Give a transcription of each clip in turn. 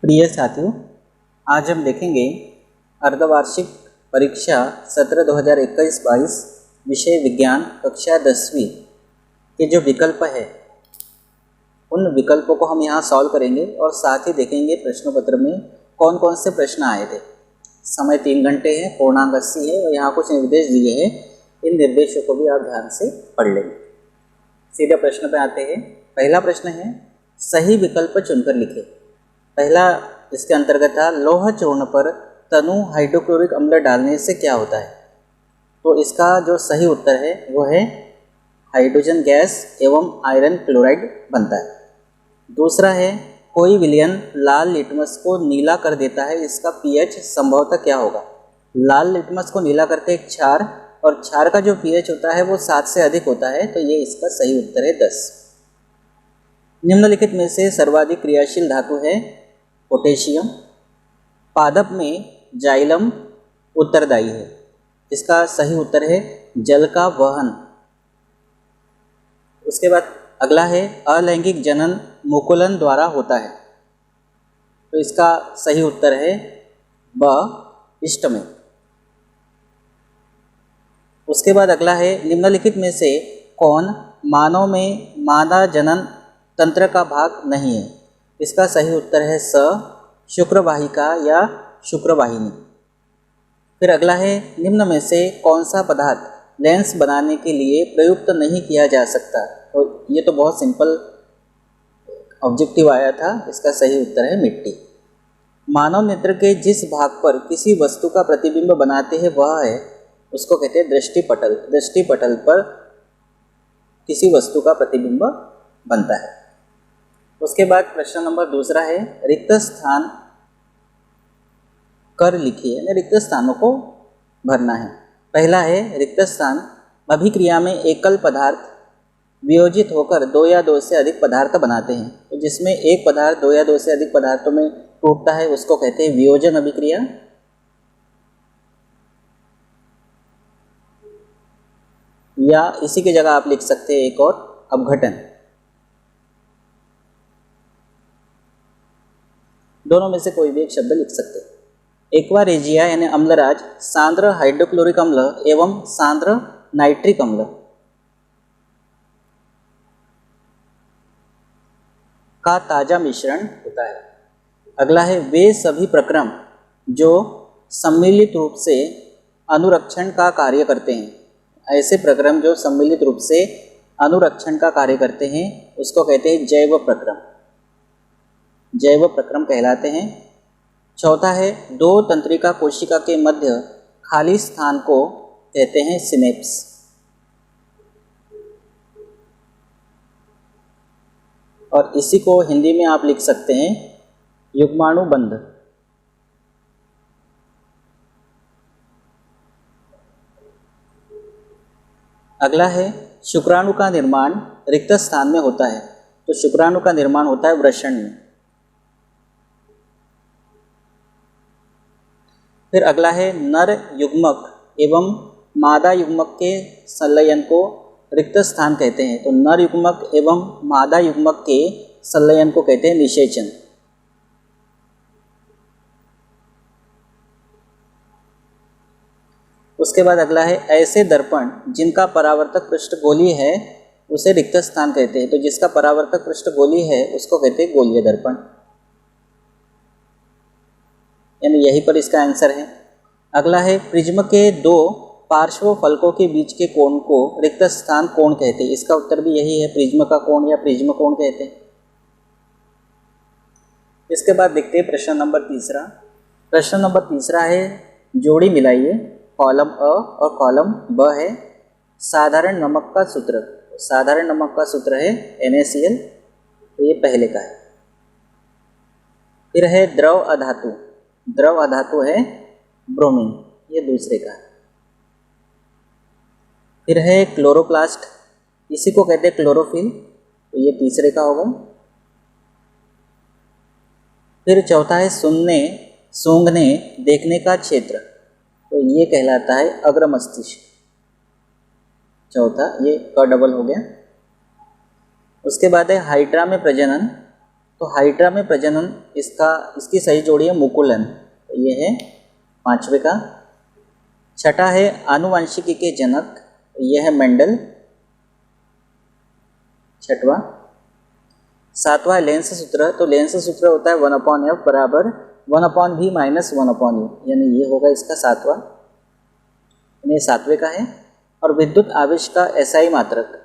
प्रिय साथियों, आज हम देखेंगे अर्धवार्षिक परीक्षा सत्र 2021-22 विषय विज्ञान कक्षा 10वीं के जो विकल्प है उन विकल्पों को हम यहाँ सॉल्व करेंगे और साथ ही देखेंगे प्रश्न पत्र में कौन कौन से प्रश्न आए थे। समय 3 घंटे है, पूर्णांक 80 है और यहाँ कुछ निर्देश दिए हैं। इन निर्देशों को भी आप ध्यान से पढ़ लेंगे। सीधे प्रश्न पे आते हैं। पहला प्रश्न है, सही विकल्प चुनकर लिखें। पहला इसके अंतर्गत था, लौह चूर्ण पर तनु हाइड्रोक्लोरिक अम्ल डालने से क्या होता है। तो इसका जो सही उत्तर है वो है हाइड्रोजन गैस एवं आयरन क्लोराइड बनता है। दूसरा है, कोई विलयन लाल लिटमस को नीला कर देता है, इसका पीएच संभवतः क्या होगा। लाल लिटमस को नीला करते एक क्षार, और क्षार का जो पीएच होता है वो 7 से अधिक होता है, तो ये इसका सही उत्तर है 10। निम्नलिखित में से सर्वाधिक क्रियाशील धातु है पोटेशियम। पादप में जाइलम उत्तरदायी है, इसका सही उत्तर है जल का वहन। उसके बाद अगला है, अलैंगिक जनन मुकुलन द्वारा होता है, तो इसका सही उत्तर है ब इष्टमय। उसके बाद अगला है, निम्नलिखित में से कौन मानव में मादा जनन तंत्र का भाग नहीं है। इसका सही उत्तर है स शुक्रवाहिका या शुक्रवाहिनी। फिर अगला है, निम्न में से कौन सा पदार्थ लेंस बनाने के लिए प्रयुक्त नहीं किया जा सकता। तो ये तो बहुत सिंपल ऑब्जेक्टिव आया था, इसका सही उत्तर है मिट्टी। मानव नेत्र के जिस भाग पर किसी वस्तु का प्रतिबिंब बनाते हैं वह है, उसको कहते हैं दृष्टिपटल। दृष्टिपटल पर किसी वस्तु का प्रतिबिंब बनता है। उसके बाद प्रश्न नंबर दूसरा है, रिक्त स्थान कर लिखिए, यानी रिक्त स्थानों को भरना है। पहला है, रिक्त स्थान अभिक्रिया में एकल पदार्थ वियोजित होकर 2 या 2 से अधिक पदार्थ बनाते हैं। तो जिसमें एक पदार्थ 2 या 2 से अधिक पदार्थों में टूटता है उसको कहते हैं वियोजन अभिक्रिया। या इसी की जगह आप लिख सकते हैं एक और, अपघटन। दोनों में से कोई भी एक शब्द लिख सकते हैं। एक्वा रेजिया यानी अम्लराज सांद्र हाइड्रोक्लोरिक अम्ल एवं सांद्र नाइट्रिक अम्ल का ताजा मिश्रण होता है। अगला है, वे सभी प्रक्रम जो सम्मिलित रूप से अनुरक्षण का कार्य करते हैं। ऐसे प्रक्रम जो सम्मिलित रूप से अनुरक्षण का कार्य करते हैं उसको कहते हैं जैव प्रक्रम। जैव प्रक्रम कहलाते हैं। चौथा है, 2 तंत्रिका कोशिका के मध्य खाली स्थान को कहते हैं सिनेप्स। और इसी को हिंदी में आप लिख सकते हैं युग्माणुबंध। अगला है, शुक्राणु का निर्माण रिक्त स्थान में होता है। तो शुक्राणु का निर्माण होता है वृषण में। फिर अगला है, नर युग्मक एवं मादा युग्मक के संलयन को रिक्त स्थान कहते हैं। तो नर युग्मक एवं मादा युग्मक के संलयन को कहते हैं निषेचन। उसके बाद अगला है, ऐसे दर्पण जिनका परावर्तक पृष्ठ गोलीय है उसे रिक्त स्थान कहते हैं। तो जिसका परावर्तक पृष्ठ गोलीय है उसको कहते हैं गोलीय दर्पण, यानी यहीं पर इसका आंसर है। अगला है, प्रिज्म के 2 पार्श्व फलकों के बीच के कोण को रिक्त स्थान कोण कहते हैं। इसका उत्तर भी यही है, प्रिज्म का कोण या प्रिज्म कोण कहते हैं। इसके बाद देखते हैं प्रश्न नंबर तीसरा। प्रश्न नंबर तीसरा है, जोड़ी मिलाइए। कॉलम अ और कॉलम ब है। साधारण नमक का सूत्र, साधारण नमक का सूत्र है NaCl, तो ये पहले का है। फिर है द्रव अधातु, द्रव अधातु है ब्रोमीन, ये दूसरे का है। फिर है क्लोरोप्लास्ट, इसी को कहते हैं क्लोरोफिल, तो ये तीसरे का होगा। फिर चौथा है सुनने सूंघने देखने का क्षेत्र, तो ये कहलाता है अग्र मस्तिष्क। चौथा ये क डबल हो गया। उसके बाद है हाइड्रा में प्रजनन, तो हाइड्रा में प्रजनन इसकी सही जोड़ी है मुकुलन, तो ये है 5वें का। छठा है आनुवंशिकी के जनक, यह है मेंडल, 6वां। 7वां लेंस सूत्र, तो लेंस सूत्र होता है 1/f बराबर 1/v माइनस 1/u, यानी ये होगा इसका 7वां, यानी 7वें का है। और विद्युत आवेश का एसआई मात्रक,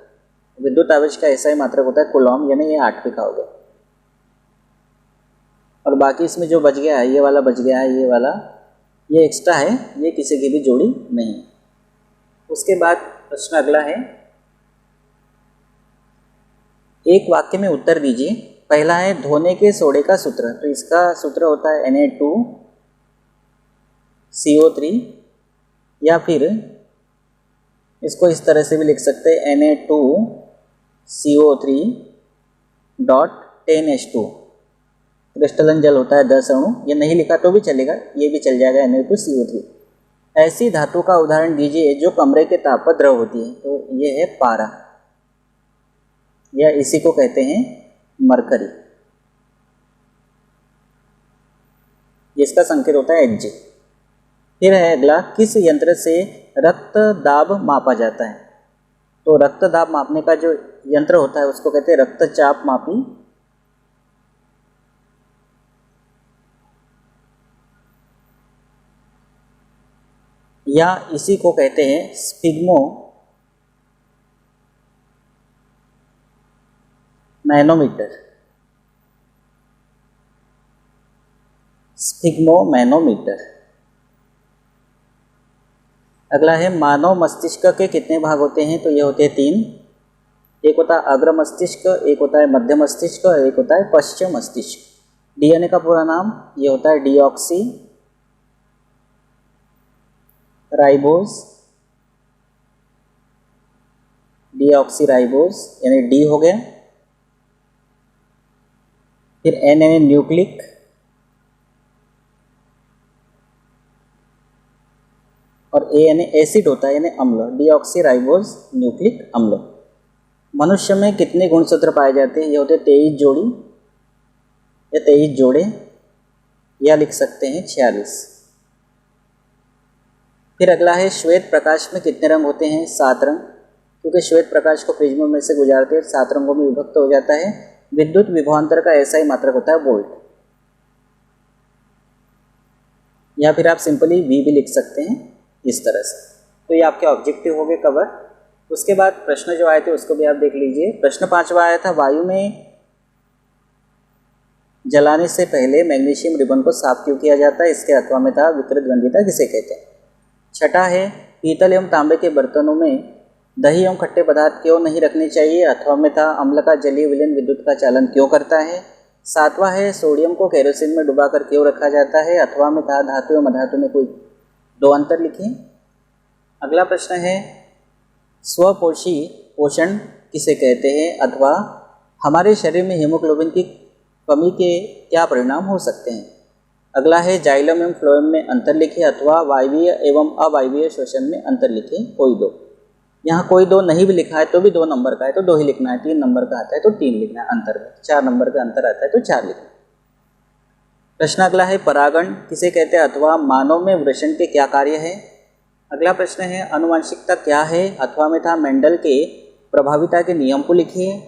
विद्युत आवेश का एसआई मात्रक होता है कूलॉम, यानी ये 8वें का हो गया। और बाकी इसमें जो बच गया है, ये वाला बच गया है, ये वाला ये एक्स्ट्रा है, ये किसी की भी जोड़ी नहीं। उसके बाद प्रश्न अगला है, एक वाक्य में उत्तर दीजिए। पहला है धोने के सोडे का सूत्र, तो इसका सूत्र होता है Na2CO3, या फिर इसको इस तरह से भी लिख सकते हैं Na2CO3.10H2। क्रिस्टलन जल होता है 10 अणु, ये नहीं लिखा तो भी चलेगा, ये भी चल जाएगा Na2CO3। ऐसी धातु का उदाहरण दीजिए जो कमरे के ताप पर द्रव होती है, तो ये है पारा, या इसी को कहते हैं मरकरी, जिसका संकेत होता है Hg। फिर है अगला, किस यंत्र से रक्त दाब मापा जाता है, तो रक्त दाब मापने का जो यंत्र होता है उसको कहते हैं रक्तचाप मापी, या इसी को कहते हैं स्फिग्मो मैनोमीटर, स्फिग्मो मैनोमीटर। अगला है मानव मस्तिष्क के कितने भाग होते हैं, तो ये होते हैं 3। एक होता है अग्र मस्तिष्क, एक होता है मध्य मस्तिष्क और एक होता है पश्चिम मस्तिष्क। डीएनए का पूरा नाम ये होता है डीऑक्सी राइबोज, डीऑक्सी राइबोज, यानी डी हो गया। फिर एन यानी न्यूक्लिक, और ए यानी एसिड होता है, यानी अम्ल, डीऑक्सी राइबोज न्यूक्लिक अम्ल। मनुष्य में कितने गुणसूत्र पाए जाते हैं, ये होते हैं 23 जोड़ी या 23 जोड़े, या लिख सकते हैं 46। फिर अगला है श्वेत प्रकाश में कितने रंग होते हैं, 7 रंग, क्योंकि श्वेत प्रकाश को प्रिज्म में से गुजारते हैं 7 रंगों में विभक्त हो जाता है। विद्युत विभवांतर का एसआई मात्रक होता है वोल्ट, या फिर आप सिंपली वी भी लिख सकते हैं इस तरह से। तो ये आपके ऑब्जेक्टिव हो गए कवर। उसके बाद प्रश्न जो आए थे उसको भी आप देख लीजिए। प्रश्न 5वां आया था, वायु में जलाने से पहले मैग्नीशियम रिबन को साफ क्यों किया जाता है, इसके अथवा में था विकृत गंधिता किसे कहते हैं। 6ठा है पीतल एवं तांबे के बर्तनों में दही एवं खट्टे पदार्थ क्यों नहीं रखने चाहिए, अथवा में था अम्ल का जलीय विलयन विद्युत का चालन क्यों करता है। 7वां है सोडियम को केरोसिन में डुबाकर क्यों रखा जाता है, अथवा में था धातु एवं अधातु में कोई 2 अंतर लिखिए। अगला प्रश्न है स्वपोषी पोषण किसे कहते हैं, अथवा हमारे शरीर में हीमोग्लोबिन की कमी के क्या परिणाम हो सकते हैं। अगला है जाइलम एवं फ्लोएम में अंतर लिखिए, अथवा वायवीय एवं अवायवीय श्वसन में अंतर लिखिए, कोई 2। यहाँ कोई 2 नहीं भी लिखा है तो भी 2 नंबर का है तो 2 ही लिखना है, 3 नंबर का आता है तो 3 लिखना है अंतर में, 4 नंबर का अंतर आता है तो 4 लिखना है। प्रश्न अगला है परागण किसे कहते हैं, अथवा मानव में वृषण के क्या कार्य है। अगला प्रश्न है आनुवंशिकता क्या है, अथवा में था मेंडल के प्रभाविता के नियम को लिखिए।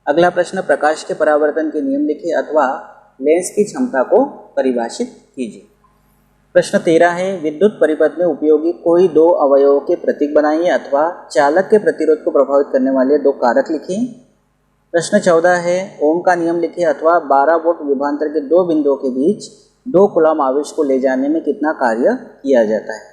अगला प्रश्न प्रकाश के परावर्तन के नियम लिखिए, अथवा लेंस की क्षमता को परिभाषित कीजिए। प्रश्न 13 है विद्युत परिपथ में उपयोगी कोई 2 अवयवों के प्रतीक बनाइए, अथवा चालक के प्रतिरोध को प्रभावित करने वाले 2 कारक लिखिए। प्रश्न 14 है ओम का नियम लिखिए, अथवा 12 वोल्ट विभवांतर के 2 बिंदुओं के बीच 2 कूलॉम आवेश को ले जाने में कितना कार्य किया जाता है।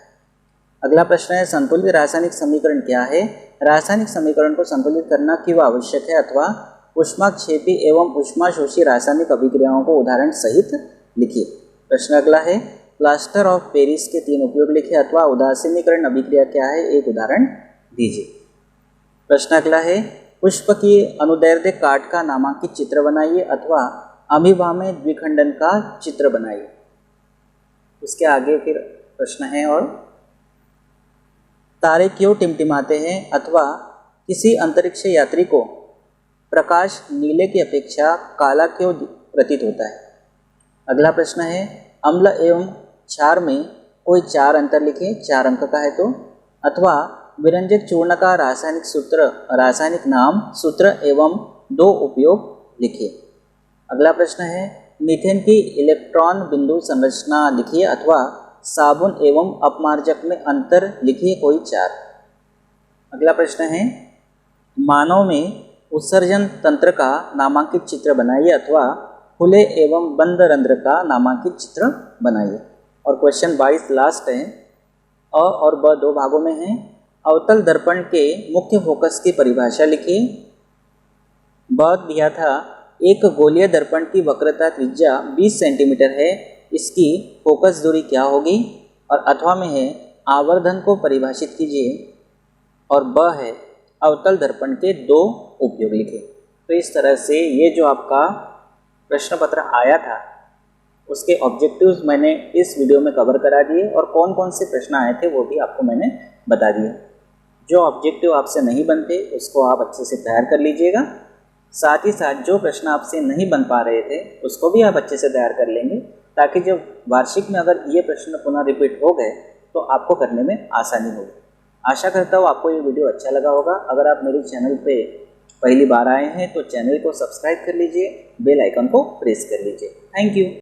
अगला प्रश्न है संतुलित रासायनिक समीकरण क्या है, रासायनिक समीकरण को संतुलित करना क्यों आवश्यक है, अथवा ऊष्माक्षेपी एवं ऊष्माशोषी रासायनिक अभिक्रियाओं को उदाहरण सहित लिखिए। प्रश्न अगला है प्लास्टर ऑफ पेरिस के 3 उपयोग लिखिए, अथवा उदासीनीकरण अभिक्रिया क्या है, एक उदाहरण दीजिए। प्रश्न अगला है पुष्प की अनुदैर्ध्य काट का नामांकित चित्र बनाइए, अथवा अमीबा में द्विखंडन का चित्र बनाइए। उसके आगे फिर प्रश्न है और तारे क्यों टिमटिमाते हैं, अथवा किसी अंतरिक्ष यात्री को प्रकाश नीले की अपेक्षा काला क्यों प्रतीत होता है। अगला प्रश्न है, अम्ल एवं क्षार में कोई 4 अंतर लिखिए, 4 अंक का है तो। अथवा विरंजक चूर्ण का रासायनिक नाम, सूत्र एवं 2 उपयोग लिखिए। अगला प्रश्न है, मीथेन की इलेक्ट्रॉन बिंदु संरचना लिखिए अथवा साबुन एवं अपमार्जक में अंतर लिखिए कोई 4। अगला प्रश्न है, मानव में उत्सर्जन तंत्र का नामांकित चित्र बनाइए अथवा खुले एवं बंद रंध्र का नामांकित चित्र बनाइए। और क्वेश्चन 22 लास्ट है, अ और ब 2 भागों में है। अवतल दर्पण के मुख्य फोकस की परिभाषा लिखिए। ब दिया था, एक गोलीय दर्पण की वक्रता त्रिज्या 20 सेंटीमीटर है, इसकी फोकस दूरी क्या होगी। और अथवा में है, आवर्धन को परिभाषित कीजिए। और ब है, अवतल दर्पण के 2 उपयोग लिखे। तो इस तरह से ये जो आपका प्रश्न पत्र आया था उसके ऑब्जेक्टिव्स मैंने इस वीडियो में कवर करा दिए और कौन कौन से प्रश्न आए थे वो भी आपको मैंने बता दिए। जो ऑब्जेक्टिव आपसे नहीं बनते उसको आप अच्छे से तैयार कर लीजिएगा। साथ ही साथ जो प्रश्न आपसे नहीं बन पा रहे थे उसको भी आप अच्छे से तैयार कर लेंगे, ताकि जब वार्षिक में अगर ये प्रश्न पुनः रिपीट हो गए तो आपको करने में आसानी होगी। आशा करता हूँ आपको ये वीडियो अच्छा लगा होगा। अगर आप मेरे चैनल पे पहली बार आए हैं तो चैनल को सब्सक्राइब कर लीजिए, बेल आइकन को प्रेस कर लीजिए। Thank you.